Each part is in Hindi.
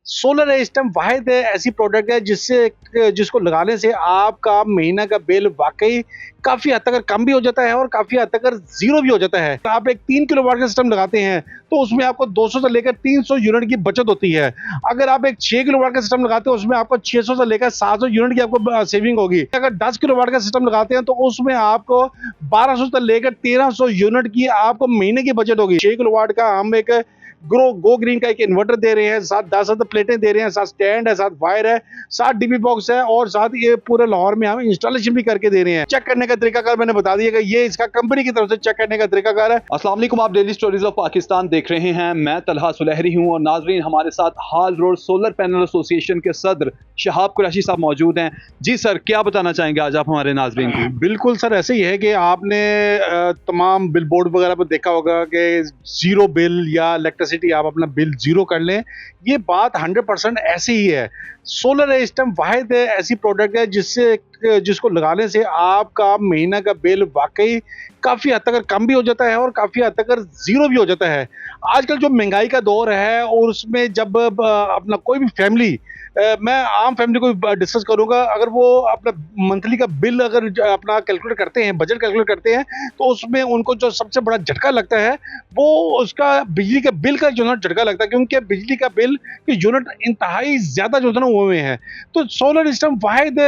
सोलर है इस टाइम वाहिद ऐसी प्रोडक्ट है जिसको लगाने से आपका महीना का बिल वाकई काफ़ी हद तक कम भी हो जाता है और काफ़ी हद तक ज़ीरो भी हो जाता है। आप एक 3 किलोवाट का सिस्टम लगाते हैं तो उसमें आपको 200 से लेकर 300 यूनिट की बचत होती है। अगर आप एक 6 किलोवाट का सिस्टम लगाते हैं उसमें आपको 600 से लेकर 700 यूनिट की आपको सेविंग होगी। अगर 10 किलोवाट का सिस्टम लगाते हैं तो उसमें आपको 1200 से लेकर 1300 यूनिट की आपको महीने की बचत होगी। 6 किलोवाट का हम एक गो ग्रीन का एक इन्वर्टर दे रहे हैं, साथ 10 प्लेटें दे रहे हैं, साथ स्टैंड है, साथ वायर है, साथ डीबी बॉक्स है और साथ ये पूरे लाहौर में हम इंस्टॉलेशन भी करके दे रहे हैं। चेक करने का तरीकाकार मैंने बता दिया कि ये इसका कंपनी की तरफ से चेक करने का तरीकाकार है। अस्सलाम वालेकुम, आप डेली स्टोरीज ऑफ पाकिस्तान देख रहे हैं। मैं तलहा सुलहरी हूं और नाजरीन हमारे साथ हाल रोड सोलर पैनल एसोसिएशन के सदर शहाब कुरैशी साहब मौजूद हैं। जी सर, क्या बताना चाहेंगे आज आप हमारे नाजरीन को? बिल्कुल सर, ऐसे ही है कि आपने तमाम बिल बोर्ड वगैरह पर देखा होगा कि जीरो बिल या इलेक्ट्रिसिटी आप अपना बिल जीरो कर लें। ये बात 100% ऐसी ही है। सोलर है इस टाइम वाहिद ऐसी प्रोडक्ट है जिसको लगाने से आपका महीना का बिल वाकई काफ़ी हद तक कम भी हो जाता है और काफ़ी हद तक ज़ीरो भी हो जाता है। आजकल जो महंगाई का दौर है और उसमें जब अपना कोई भी फैमिली, मैं आम फैमिली को डिस्कस करूंगा, अगर वो अपना मंथली का बिल अगर अपना कैलकुलेट करते हैं, बजट कैलकुलेट करते हैं, तो उसमें उनको जो सबसे बड़ा झटका लगता है वो उसका बिजली के बिल का जो है झटका लगता है, क्योंकि बिजली का बिल के यूनिट इंतहाई ज़्यादा जो है ना हुए हैं। तो सोलर सिस्टम वाहिद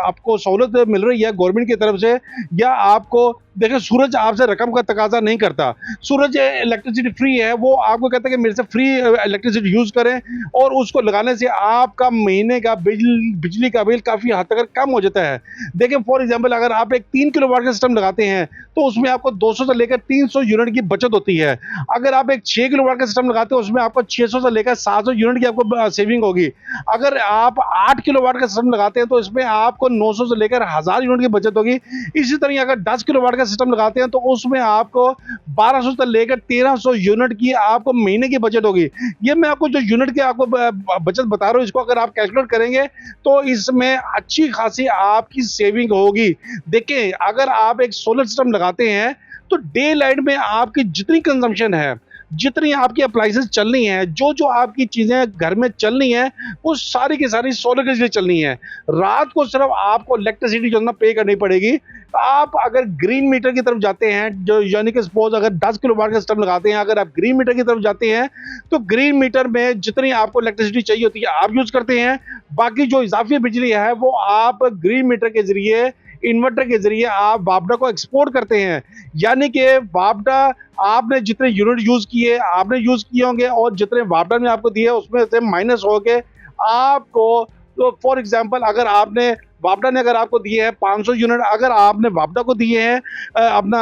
आपको सहूलत मिल रही है गवर्नमेंट की तरफ से, या आपको देखिए सूरज आपसे रकम का तकाजा नहीं करता। सूरज इलेक्ट्रिसिटी फ्री है, वो आपको कहता है कि मेरे से फ्री इलेक्ट्रिसिटी यूज करें और उसको लगाने से आपका महीने का बिजली का बिल काफी हद तक कम हो जाता है। देखिए फॉर एग्जांपल, अगर आप एक 3 किलोवाट का सिस्टम लगाते हैं तो उसमें आपको 200 से लेकर 300 यूनिट की बचत होती है। अगर आप एक 6 किलोवाट का सिस्टम लगाते हैं उसमें आपको 600 से लेकर 700 यूनिट की आपको सेविंग होगी। अगर आप 8 किलोवाट का सिस्टम लगाते हैं तो इसमें आपको 900 से लेकर 1000 यूनिट की बचत होगी। इसी तरह अगर 10 किलोवाट का सिस्टम लगाते हैं तो उसमें आपको 1200 से लेकर 1300 यूनिट की आपको महीने की बचत होगी। ये मैं आपको जो यूनिट की आपको बचत बता रहा हूँ, इसको अगर आप कैलकुलेट करेंगे तो इसमें अच्छी खासी आपकी सेविंग होगी। देखिए अगर आप एक सोलर सिस्टम लगाते हैं तो डे लाइट में आपकी जितनी कंजम्पशन है, जितनी आपकी अप्लाइंसेस चलनी है, जो जो आपकी चीजें घर में चलनी है, वो सारी की सारी सोलर के जरिए चलनी है। रात को सिर्फ आपको इलेक्ट्रिसिटी जो है ना पे करनी पड़ेगी। आप अगर ग्रीन मीटर की तरफ जाते हैं, जो यानी कि सपोज अगर 10 किलोवाट का सिस्टम लगाते हैं, अगर आप ग्रीन मीटर की तरफ जाते हैं तो ग्रीन मीटर में जितनी आपको इलेक्ट्रिसिटी चाहिए होती है आप यूज करते हैं। बाकी जो इजाफी बिजली है वो आप ग्रीन मीटर के जरिए, इन्वर्टर के जरिए आप वापडा को एक्सपोर्ट करते हैं। यानी कि वापडा आपने जितने यूनिट यूज किए आपने यूज किए होंगे और जितने वापडा ने आपको दिए उसमें से माइनस होके आपको, तो फॉर एग्जांपल अगर आपने वापडा ने अगर आपको दिए हैं 500 यूनिट, अगर आपने वापडा को दिए हैं अपना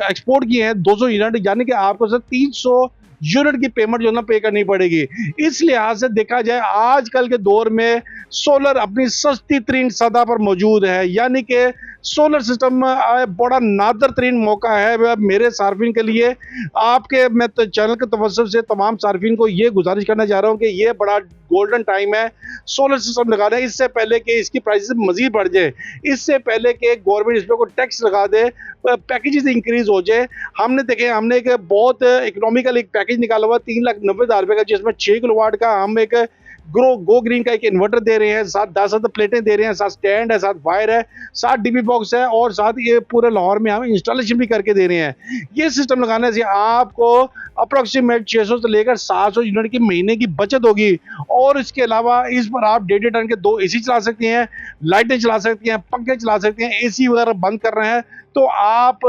एक्सपोर्ट किए हैं 200 यूनिट, यानी कि आपको सिर्फ 300 यूनिट की पेमेंट जो ना पे करनी पड़ेगी। इस लिहाज से देखा जाए आजकल के दौर में सोलर अपनी सस्ती तरीन सतह पर मौजूद है। यानी कि सोलर सिस्टम बड़ा नादर तरीन मौका है मेरे सार्फिन के लिए। आपके मैं तो चैनल के तवज्जुह से तमाम सार्फिन को ये गुजारिश करना चाह रहा हूँ कि ये बड़ा गोल्डन टाइम है सोलर सिस्टम लगाना। इससे पहले कि इसकी प्राइसेस मजीद बढ़ जाए, इससे पहले कि गवर्नमेंट इस पर कोई टैक्स लगा दे, पैकेजेस इंक्रीज हो जाए। हमने एक बहुत इकोनॉमिकल एक पैकेज निकाला हुआ 3,90,000 रुपये का, जिसमें 6 किलोवाट का हम एक गो ग्रीन का एक इन्वर्टर दे रहे हैं, साथ 10 प्लेटें दे रहे हैं, साथ स्टैंड है, साथ वायर है, साथ डीबी बॉक्स है और साथ ये पूरे लाहौर में हम इंस्टॉलेशन भी करके दे रहे हैं। ये सिस्टम लगाने से आपको अप्रोक्सीमेट 600 से लेकर 700 यूनिट की महीने की बचत होगी। और इसके अलावा इस पर आप 1.5 टन के 2 एसी चला सकते हैं, लाइटें चला सकती हैं, पंखे चला सकते हैं। एसी वगैरह बंद कर रहे हैं तो आप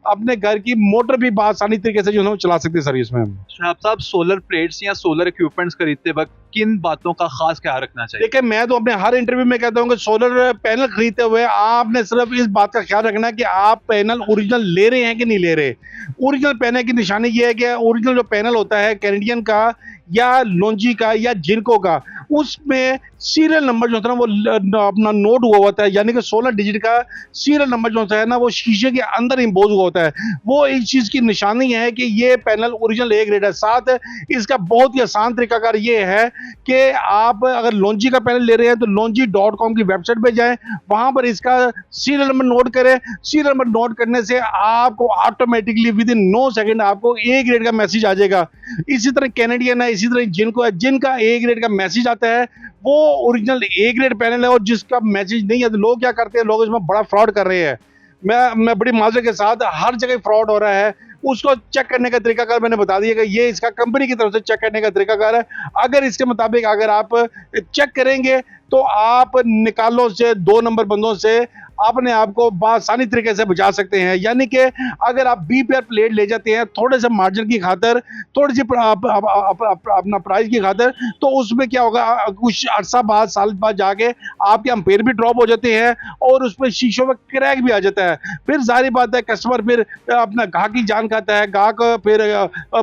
अपने घर की मोटर भी आसानी तरीके से जो है वो चला सकते हैं सर्विस में। शहाब साहब, सोलर प्लेट्स या सोलर इक्विपमेंट्स खरीदते वक्त किन बातों का खास ख्याल रखना चाहिए? देखिए मैं तो अपने हर इंटरव्यू में कहता हूँ कि सोलर पैनल खरीदते हुए आपने सिर्फ इस बात का ख्याल रखना है कि आप पैनल ओरिजिनल ले रहे हैं कि नहीं ले रहे। ओरिजिनल पैनल की निशानी ये है कि ओरिजिनल जो पैनल होता है कैनेडियन का या लोंजी का या जिनको का, उसमें सीरियल नंबर जो होता है ना वो अपना नोट हुआ होता है। यानी कि 16 डिजिट का सीरियल नंबर जो होता है ना वो शीशे के अंदर इम्पोज हुआ होता है। वो इस चीज़ की निशानी है कि ये पैनल ओरिजिनल ए ग्रेड है। साथ इसका बहुत ही आसान तरीकाकार ये है कि आप अगर लॉन्जी का पैनल ले रहे हैं तो longi.com की वेबसाइट पे जाएं, वहां पर इसका सीरियल नंबर नोट करें। सीरियल नंबर नोट करने से आपको ऑटोमेटिकली विद इन 9 सेकंड आपको ए ग्रेड का मैसेज आ जाएगा। इसी तरह कैनेडियन है, इसी तरह जिनका ए ग्रेड का मैसेज आता है वो ओरिजिनल ए ग्रेड पैनल है, और जिसका मैसेज नहीं है तो लोग क्या करते हैं, लोग इसमें बड़ा फ्रॉड कर रहे हैं। मैं बड़ी माजरत के साथ, हर जगह फ्रॉड हो रहा है। उसको चेक करने का तरीकाकार मैंने बता दिया कि ये इसका कंपनी की तरफ से चेक करने का तरीकाकार है। अगर इसके मुताबिक अगर आप चेक करेंगे तो आप निकालों से, 2 नंबर बंदों से अपने आप को आसानी तरीके से बचा सकते हैं। यानी कि अगर आप बी पेयर प्लेट ले जाते हैं थोड़े से मार्जिन की खातर, थोड़ी सी अपना प्राइस की खातर, तो उसमें क्या होगा, कुछ अरसा बाद, साल बाद जाके आपके एम्पेयर भी ड्रॉप हो जाते हैं और उस पर शीशों में क्रैक भी आ जाता है। फिर जाहिर बात है कस्टमर फिर अपना ग्राहक की जान खाता है। ग्राहक फिर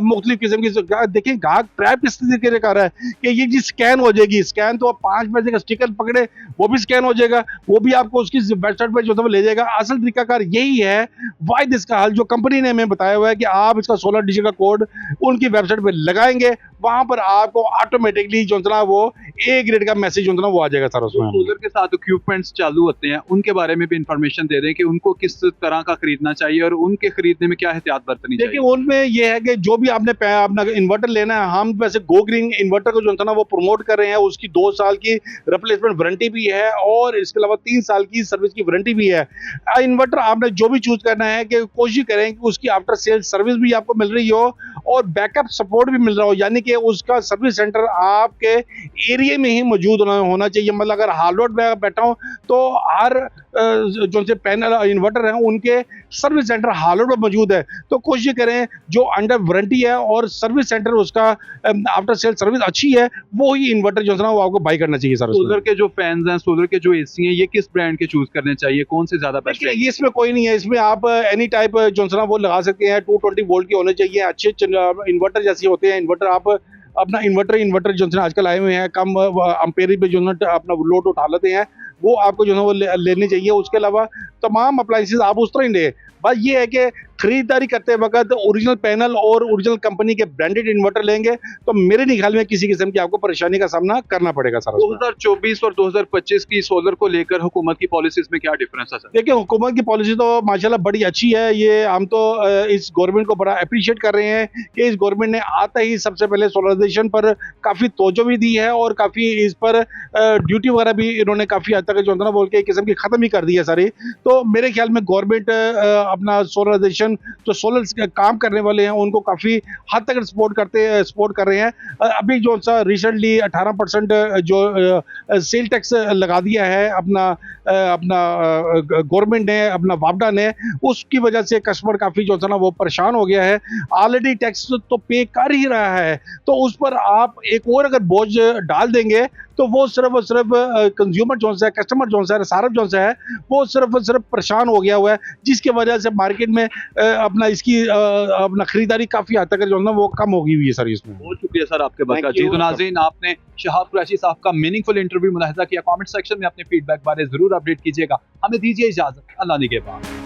मुख्तलिफ किस्म की, देखिए ग्राहक ट्रैप किस तरीके से कर रहा है कि ये जी स्कैन हो जाएगी, स्कैन तो 5 पैसे का स्टिकर पकड़े वो भी स्कैन हो जाएगा, वो भी आपको उसकी वेबसाइट पे जो है ले जाएगा। असल तरीकाकार यही है, वाहिद इसका हल जो कंपनी ने हमें बताया हुआ है कि आप इसका 16 डिजिट का कोड उनकी वेबसाइट पे लगाएंगे, वहां पर आपको ऑटोमेटिकली जो है वो ए ग्रेड का मैसेज जो है वो आ जाएगा सर। उसमें सोलर के साथ इक्विपमेंट्स चालू होते हैं, उनके बारे में भी इंफॉर्मेशन दे रहे हैं कि उनको किस तरह का खरीदना चाहिए और उनके खरीदने में क्या एहतियात बरतनी चाहिए। देखिए उनमें यह है कि जो भी आपने अपना इन्वर्टर लेना है, हम वैसे गो ग्रीन इन्वर्टर को जो है ना वो प्रमोट कर रहे हैं। उसकी 2 साल की रिप्लेसमेंट वारंटी भी है और इसके अलावा 3 साल की सर्विस की वारंटी भी है। इन्वर्टर आपने जो भी चूज करना है कि कोशिश करें कि उसकी आफ्टर सेल सर्विस भी आपको मिल रही हो और बैकअप सपोर्ट भी मिल रहा हो, यानी कि उसका सर्विस सेंटर आपके एरिया में ही मौजूद होना चाहिए। मतलब अगर हाल रोड में बैठा हूं तो हर जो से पैनल इन्वर्टर हैं उनके सर्विस सेंटर हाल रोड में मौजूद है, तो कोशिश करें जो अंडर वारंटी है और सर्विस सेंटर उसका आफ्टर सेल सर्विस अच्छी है, वो ही इन्वर्टर जो है ना वो आपको बाई करना चाहिए सर। सोलर के जो फैंस हैं, सोलर के जो एसी हैं, ये किस ब्रांड के चूज करने चाहिए, कौन से ज्यादा बेस्ट है? ये इसमें कोई नहीं है, इसमें आप एनी टाइप जो है ना वो लगा सकते हैं। 220 वोल्ट के होने चाहिए, अच्छे इन्वर्टर जैसे होते हैं इन्वर्टर। आप अपना इन्वर्टर जो है आजकल आए हुए हैं कम अम्पेयर पे जो है अपना लोड उठा लेते हैं, वो आपको जो है वो लेने चाहिए। उसके अलावा तमाम अप्लायंसेस आप उस तरह ही ले। बस ये है कि खरीदारी करते वक्त ओरिजिनल पैनल और ओरिजिनल कंपनी के ब्रांडेड इन्वर्टर लेंगे तो मेरे नहीं ख्याल में किसी किस्म की आपको परेशानी का सामना करना पड़ेगा सर। 2024 और 2025 की सोलर को लेकर हुकूमत की पॉलिसीज में क्या डिफरेंस है सर? देखिए हुकूमत की पॉलिसी तो माशाल्लाह बड़ी अच्छी है। ये हम तो इस गवर्नमेंट को बड़ा अप्रिशिएट कर रहे हैं कि इस गवर्नमेंट ने आते ही सबसे पहले सोलराइजेशन पर काफ़ी तवज्जो भी दी है और काफ़ी इस पर ड्यूटी वगैरह भी इन्होंने काफ़ी हद तक जो है ना बोल के एक किस्म की ख़त्म ही कर दी है सारी। तो मेरे ख्याल में गवर्नमेंट अपना सोलराइजेशन जो सोलर काम करने वाले हैं उनको काफ़ी हद तक सपोर्ट कर रहे हैं। अभी जो सा रिसेंटली 18% जो सेल टैक्स लगा दिया है अपना गवर्नमेंट ने, अपना वापडा ने, उसकी वजह से कस्टमर काफ़ी जो है ना वो परेशान हो गया है। ऑलरेडी टैक्स तो पे कर ही रहा है, तो उस पर आप एक और अगर बोझ डाल देंगे तो वो सिर्फ कंज्यूमर जो है, कस्टमर जो है, सार्फ जो है वो सिर्फ परेशान हो गया हुआ है, जिसकी वजह से मार्केट में अपना खरीदारी काफ़ी हद तक जो है ना वो कम हो गई हुई है सर इसमें। बहुत शुक्रिया सर आपके बात। जी तो नाज़रीन, आपने शहाब कुरैशी साहब का मीनिंगफुल इंटरव्यू मुलाहिजा किया। कमेंट सेक्शन में अपने फीडबैक बारे जरूर अपडेट कीजिएगा। हमें दीजिए इजाजत, अल्लाह निगहबान।